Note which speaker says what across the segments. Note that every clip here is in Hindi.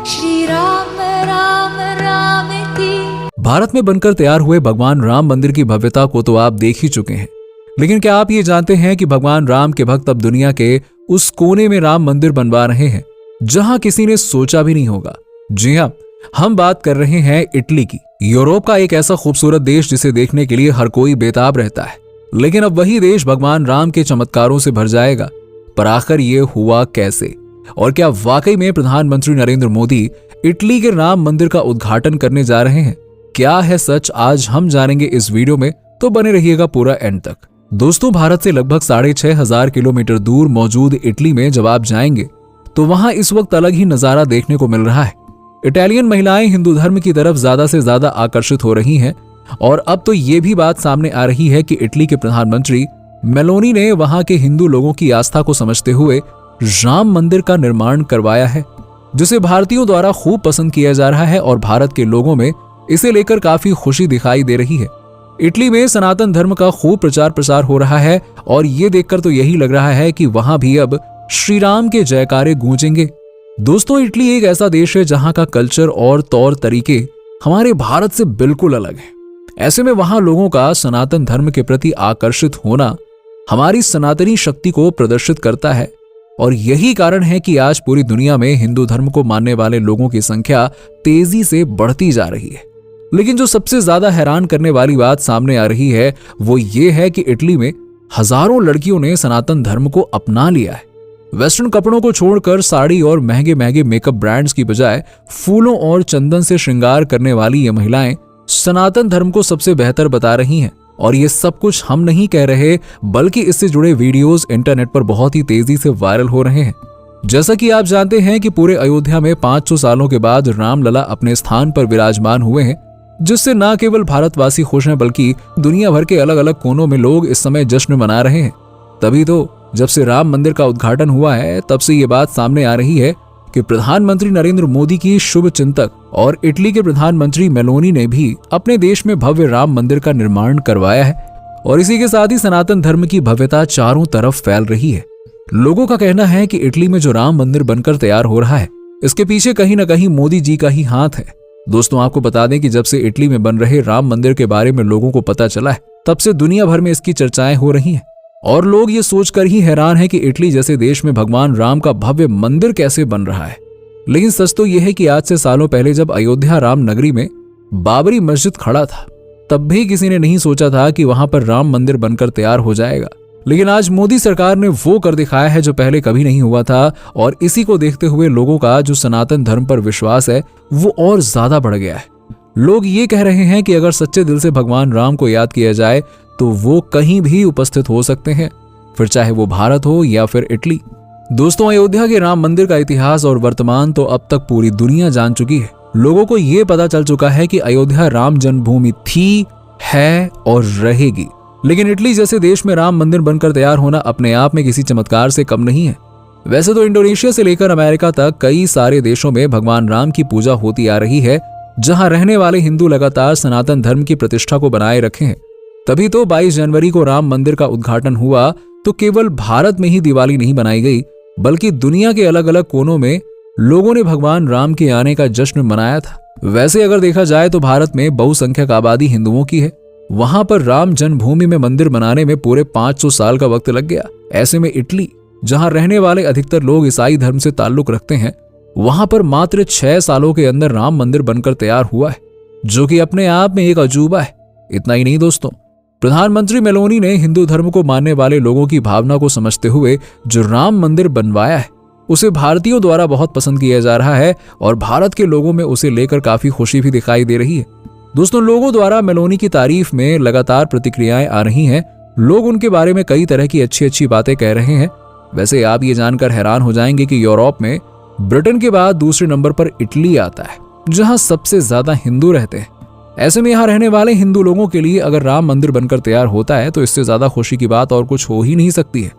Speaker 1: श्री राम राम रामेति।
Speaker 2: भारत में बनकर तैयार हुए भगवान राम मंदिर की भव्यता को तो आप देख ही चुके हैं, लेकिन क्या आप ये जानते हैं कि भगवान राम के भक्त अब दुनिया के उस कोने में राम मंदिर बनवा रहे हैं जहां किसी ने सोचा भी नहीं होगा। जी हाँ, हम बात कर रहे हैं इटली की। यूरोप का एक ऐसा खूबसूरत देश जिसे देखने के लिए हर कोई बेताब रहता है, लेकिन अब वही देश भगवान राम के चमत्कारों से भर जाएगा। पर आखिर ये हुआ कैसे, और क्या वाकई में प्रधानमंत्री नरेंद्र मोदी इटली के राम मंदिर का उद्घाटन करने जा रहे हैं? क्या है सच, आज हम जानेंगे इस वीडियो में, तो बने रहिएगा पूरा एंड तक। दोस्तों, भारत से लगभग 6500 किलोमीटर दूर मौजूद इटली में जब आप जाएंगे तो वहां इस वक्त अलग ही नजारा देखने को मिल रहा है। इटालियन महिलाएं हिंदू धर्म की तरफ ज्यादा से ज्यादा आकर्षित हो रही हैं, और अब तो ये भी बात सामने आ रही है कि इटली के प्रधानमंत्री मेलोनी ने वहां के हिंदू लोगों की आस्था को समझते हुए राम मंदिर का निर्माण करवाया है, जिसे भारतीयों द्वारा खूब पसंद किया जा रहा है और भारत के लोगों में इसे लेकर काफी खुशी दिखाई दे रही है। इटली में सनातन धर्म का खूब प्रचार प्रसार हो रहा है और ये देखकर तो यही लग रहा है कि वहां भी अब श्री राम के जयकारे गूंजेंगे। दोस्तों, इटली एक ऐसा देश है जहां का कल्चर और तौर तरीके हमारे भारत से बिल्कुल अलग है। ऐसे में वहां लोगों का सनातन धर्म के प्रति आकर्षित होना हमारी सनातनी शक्ति को प्रदर्शित करता है, और यही कारण है कि आज पूरी दुनिया में हिंदू धर्म को मानने वाले लोगों की संख्या तेजी से बढ़ती जा रही है। लेकिन जो सबसे ज्यादा हैरान करने वाली बात सामने आ रही है वो ये है कि इटली में हजारों लड़कियों ने सनातन धर्म को अपना लिया है। वेस्टर्न कपड़ों को छोड़कर साड़ी और महंगे महंगे मेकअप ब्रांड्स की बजाय फूलों और चंदन से श्रृंगार करने वाली ये महिलाएं सनातन धर्म को सबसे बेहतर बता रही हैं। और ये सब कुछ हम नहीं कह रहे, बल्कि इससे जुड़े वीडियोस इंटरनेट पर बहुत ही तेजी से वायरल हो रहे हैं। जैसा कि आप जानते हैं कि पूरे अयोध्या में 500 सालों के बाद रामलला अपने स्थान पर विराजमान हुए हैं, जिससे न केवल भारतवासी खुश हैं बल्कि दुनिया भर के अलग अलग कोनों में लोग इस समय जश्न मना रहे हैं। तभी तो जब से राम मंदिर का उद्घाटन हुआ है तब से ये बात सामने आ रही है कि प्रधानमंत्री नरेंद्र मोदी की शुभ चिंतक और इटली के प्रधानमंत्री मेलोनी ने भी अपने देश में भव्य राम मंदिर का निर्माण करवाया है, और इसी के साथ ही सनातन धर्म की भव्यता चारों तरफ फैल रही है। लोगों का कहना है कि इटली में जो राम मंदिर बनकर तैयार हो रहा है इसके पीछे कहीं न कहीं मोदी जी का ही हाथ है। दोस्तों, आपको बता दें कि जब से इटली में बन रहे राम मंदिर के बारे में लोगों को पता चला है तब से दुनिया भर में इसकी चर्चाएं हो रही हैं, और लोग ये सोचकर ही हैरान है कि इटली जैसे देश में भगवान राम का भव्य मंदिर कैसे बन रहा है। लेकिन सच तो यह है कि आज से सालों पहले जब अयोध्या राम नगरी में बाबरी मस्जिद खड़ा था तब भी किसी ने नहीं सोचा था कि वहां पर राम मंदिर बनकर तैयार हो जाएगा। लेकिन आज मोदी सरकार ने वो कर दिखाया है जो पहले कभी नहीं हुआ था, और इसी को देखते हुए लोगों का जो सनातन धर्म पर विश्वास है वो और ज्यादा बढ़ गया है। लोग ये कह रहे हैं कि अगर सच्चे दिल से भगवान राम को याद किया जाए तो वो कहीं भी उपस्थित हो सकते हैं, फिर चाहे वो भारत हो या फिर इटली। दोस्तों, अयोध्या के राम मंदिर का इतिहास और वर्तमान तो अब तक पूरी दुनिया जान चुकी है। लोगों को ये पता चल चुका है कि अयोध्या राम जन्मभूमि थी, है और रहेगी। लेकिन इटली जैसे देश में राम मंदिर बनकर तैयार होना अपने आप में किसी चमत्कार से कम नहीं है। वैसे तो इंडोनेशिया से लेकर अमेरिका तक कई सारे देशों में भगवान राम की पूजा होती आ रही है, जहां रहने वाले हिंदू लगातार सनातन धर्म की प्रतिष्ठा को बनाए रखे हैं। तभी तो 22 जनवरी को राम मंदिर का उद्घाटन हुआ तो केवल भारत में ही दिवाली नहीं बनाई गई, बल्कि दुनिया के अलग अलग कोनों में लोगों ने भगवान राम के आने का जश्न मनाया था। वैसे अगर देखा जाए तो भारत में बहुसंख्यक आबादी हिंदुओं की है, वहां पर राम जन्मभूमि में मंदिर बनाने में पूरे 500 साल का वक्त लग गया। ऐसे में इटली, जहां रहने वाले अधिकतर लोग ईसाई धर्म से ताल्लुक रखते हैं, वहां पर मात्र 6 सालों के अंदर राम मंदिर बनकर तैयार हुआ है, जो कि अपने आप में एक अजूबा है। इतना ही नहीं दोस्तों, प्रधानमंत्री मेलोनी ने हिंदू धर्म को मानने वाले लोगों की भावना को समझते हुए जो राम मंदिर बनवाया है उसे भारतीयों द्वारा बहुत पसंद किया जा रहा है, और भारत के लोगों में उसे लेकर काफी खुशी भी दिखाई दे रही है। दोस्तों, लोगों द्वारा मेलोनी की तारीफ में लगातार प्रतिक्रियाएं आ रही हैं। लोग उनके बारे में कई तरह की अच्छी अच्छी बातें कह रहे हैं। वैसे आप ये जानकर हैरान हो जाएंगे कि यूरोप में ब्रिटेन के बाद दूसरे नंबर पर इटली आता है, जहां सबसे ज्यादा हिंदू रहते हैं। ऐसे में यहाँ रहने वाले हिंदू लोगों के लिए अगर राम मंदिर बनकर तैयार होता है तो इससे ज्यादा खुशी की बात और कुछ हो ही नहीं सकती है,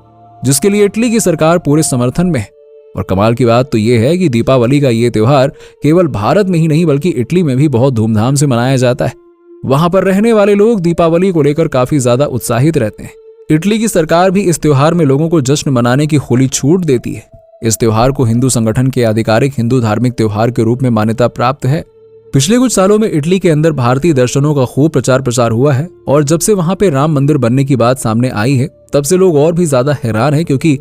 Speaker 2: जिसके लिए इटली की सरकार पूरे समर्थन में है। और कमाल की बात तो ये है कि दीपावली का ये त्योहार केवल भारत में ही नहीं बल्कि इटली में भी बहुत धूमधाम से मनाया जाता है। वहां पर रहने वाले लोग दीपावली को लेकर काफी ज्यादा उत्साहित रहते हैं। इटली की सरकार भी इस त्योहार में लोगों को जश्न मनाने की खुली छूट देती है। इस त्योहार को हिंदू संगठन के आधिकारिक हिंदू धार्मिक त्योहार के रूप में मान्यता प्राप्त है। पिछले कुछ सालों में इटली के अंदर भारतीय दर्शनों का खूब प्रचार प्रसार हुआ है और जब से वहां पे राम मंदिर बनने की बात सामने आई है तब से लोग और भी ज्यादा हैरान हैं, क्योंकि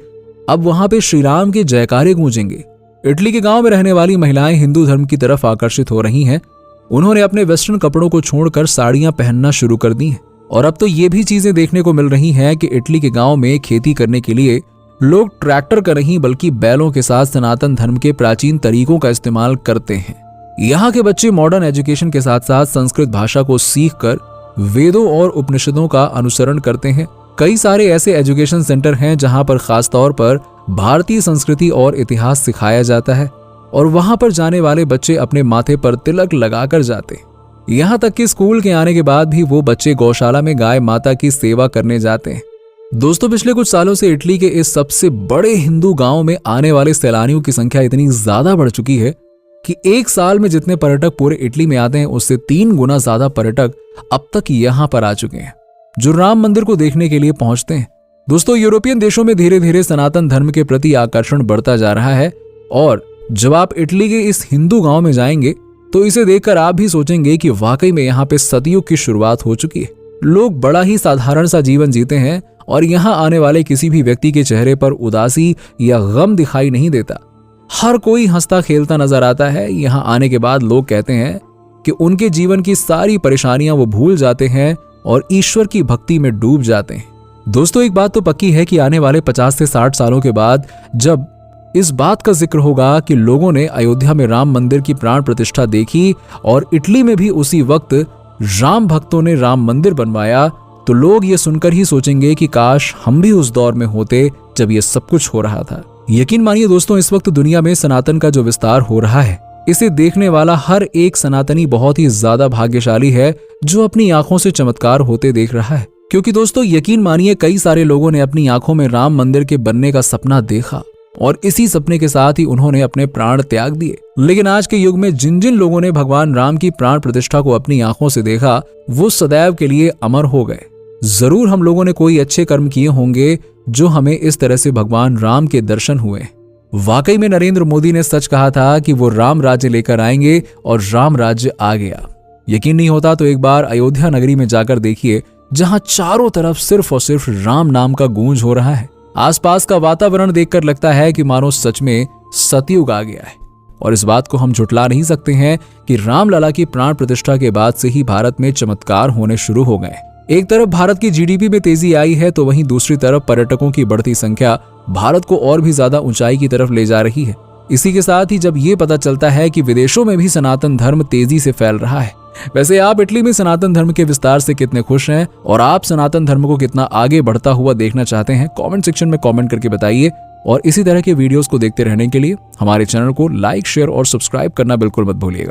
Speaker 2: अब वहां पे श्री राम के जयकारे गूंजेंगे। इटली के गांव में रहने वाली महिलाएं हिंदू धर्म की तरफ आकर्षित हो रही हैं। उन्होंने अपने वेस्टर्न कपड़ों को छोड़कर साड़ियां पहनना शुरू कर दी हैं और अब तो ये भी चीजें देखने को मिल रही हैं कि इटली के गांव में खेती करने के लिए लोग ट्रैक्टर का नहीं बल्कि बैलों के साथ सनातन धर्म के प्राचीन तरीकों का इस्तेमाल करते हैं। यहाँ के बच्चे मॉडर्न एजुकेशन के साथ साथ संस्कृत भाषा को सीखकर वेदों और उपनिषदों का अनुसरण करते हैं। कई सारे ऐसे एजुकेशन सेंटर हैं जहां पर खासतौर पर भारतीय संस्कृति और इतिहास सिखाया जाता है और वहां पर जाने वाले बच्चे अपने माथे पर तिलक लगाकर जाते हैं। यहाँ तक कि स्कूल के आने के बाद भी वो बच्चे गौशाला में गाय माता की सेवा करने जाते हैं। दोस्तों, पिछले कुछ सालों से इटली के इस सबसे बड़े हिंदू गांव में आने वाले सैलानियों की संख्या इतनी ज्यादा बढ़ चुकी है कि एक साल में जितने पर्यटक पूरे इटली में आते हैं उससे 3 गुना ज्यादा पर्यटक अब तक यहाँ पर आ चुके हैं जो राम मंदिर को देखने के लिए पहुंचते हैं। दोस्तों, यूरोपियन देशों में धीरे धीरे सनातन धर्म के प्रति आकर्षण बढ़ता जा रहा है और जब आप इटली के इस हिंदू गांव में जाएंगे तो इसे देखकर आप भी सोचेंगे कि वाकई में यहाँ पे सतयुग की शुरुआत हो चुकी है। लोग बड़ा ही साधारण सा जीवन जीते हैं और यहाँ आने वाले किसी भी व्यक्ति के चेहरे पर उदासी या गम दिखाई नहीं देता। हर कोई हंसता खेलता नजर आता है। यहाँ आने के बाद लोग कहते हैं कि उनके जीवन की सारी परेशानियां वो भूल जाते हैं और ईश्वर की भक्ति में डूब जाते हैं। दोस्तों, एक बात तो पक्की है कि आने वाले 50 से 60 सालों के बाद जब इस बात का जिक्र होगा कि लोगों ने अयोध्या में राम मंदिर की प्राण प्रतिष्ठा देखी और इटली में भी उसी वक्त राम भक्तों ने राम मंदिर बनवाया, तो लोग ये सुनकर ही सोचेंगे कि काश हम भी उस दौर में होते जब ये सब कुछ हो रहा था। यकीन मानिए दोस्तों, इस वक्त दुनिया में सनातन का जो विस्तार हो रहा है इसे देखने वाला हर एक सनातनी बहुत ही ज्यादा भाग्यशाली है जो अपनी आंखों से चमत्कार होते देख रहा है। क्योंकि दोस्तों, यकीन मानिए कई सारे लोगों ने अपनी आंखों में राम मंदिर के बनने का सपना देखा और इसी सपने के साथ ही उन्होंने अपने प्राण त्याग दिए। लेकिन आज के युग में जिन जिन लोगों ने भगवान राम की प्राण प्रतिष्ठा को अपनी आंखों से देखा वो सदैव के लिए अमर हो गए। जरूर हम लोगों ने कोई अच्छे कर्म किए होंगे जो हमें इस तरह से भगवान राम के दर्शन हुए। वाकई में नरेंद्र मोदी ने सच कहा था कि वो राम राज्य लेकर आएंगे और राम राज्य आ गया। यकीन नहीं होता तो एक बार अयोध्या नगरी में जाकर देखिए, जहां चारों तरफ सिर्फ और सिर्फ राम नाम का गूंज हो रहा है। आसपास का वातावरण देखकर लगता है कि मानो सच में सतयुग आ गया है। और इस बात को हम झुटला नहीं सकते हैं कि रामलला की प्राण प्रतिष्ठा के बाद से ही भारत में चमत्कार होने शुरू हो गए। एक तरफ भारत की जीडीपी में तेजी आई है तो वहीं दूसरी तरफ पर्यटकों की बढ़ती संख्या भारत को और भी ज्यादा ऊंचाई की तरफ ले जा रही है। इसी के साथ ही जब ये पता चलता है कि विदेशों में भी सनातन धर्म तेजी से फैल रहा है। वैसे आप इटली में सनातन धर्म के विस्तार से कितने खुश हैं और आप सनातन धर्म को कितना आगे बढ़ता हुआ देखना चाहते हैं, कमेंट सेक्शन में कमेंट करके बताइए। और इसी तरह के वीडियोस को देखते रहने के लिए हमारे चैनल को लाइक, शेयर और सब्सक्राइब करना बिल्कुल मत भूलिएगा।